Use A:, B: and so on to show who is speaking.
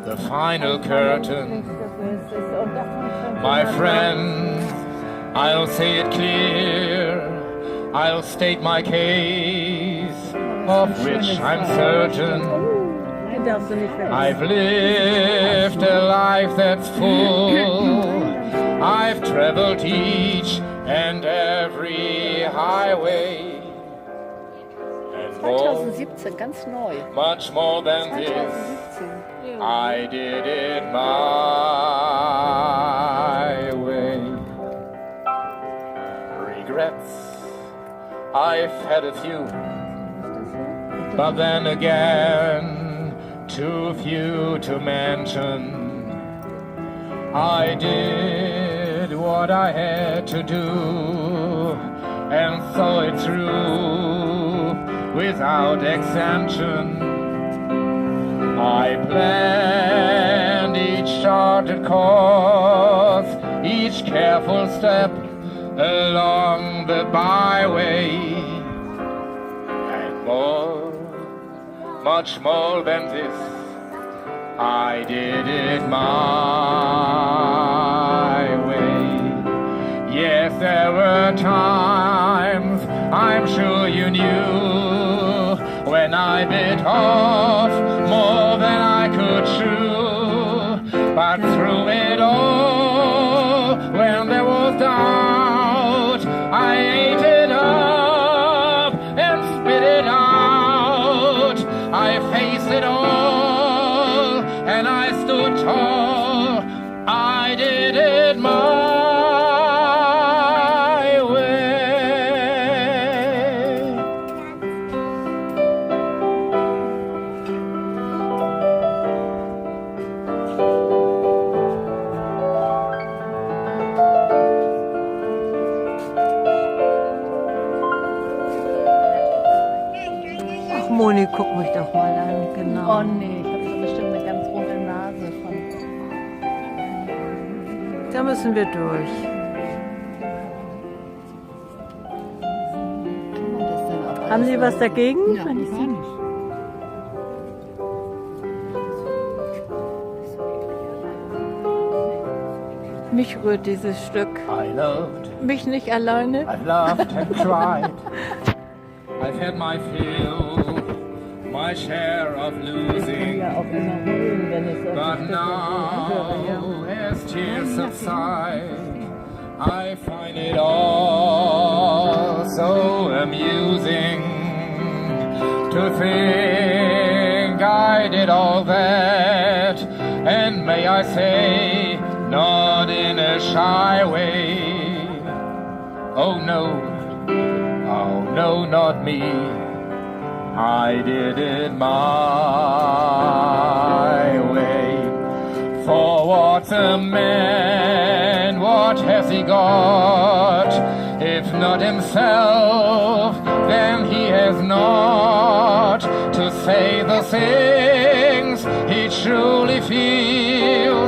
A: the final curtain. My friends, I'll say it clear, I'll state my case, of which I'm certain. I've lived a life that's full, I've traveled each and every highway.
B: 2017, ganz neu.
A: Much more than this,
B: 2017.
A: I did it my way. Regrets, I've had a few, but then again, too few to mention. I did what I had to do and saw it through without exemption. I planned each charted course, each careful step along the byway, and more, much more than this, I did it my way. Yes, there were times, I'm sure you knew, when I bit off more than I could chew. But through it all, when there was doubt, I ate it up and spit it out. I faced it all and I stood tall. I did it my
C: Moni, guck mich doch mal an, genau.
B: Oh nee, ich habe schon bestimmt eine ganz runde Nase von.
C: Da müssen wir durch. Haben Sie was dagegen?
B: Ja, ich sehe nicht.
C: Mich rührt dieses Stück.
A: I loved,
C: Mich nicht alleine.
A: I've laughed and cried. I've had my fill, my share of losing.
B: Ja, auch immer heulen, wenn ich solche
A: But
B: Stücke
A: now, as tears subside, I find it all so amusing to think I did all that, and may I say, not in a shy way. Oh no, not me. I did it my way. For what's a man, what has he got? If not himself, then he has not to say the things he truly feels.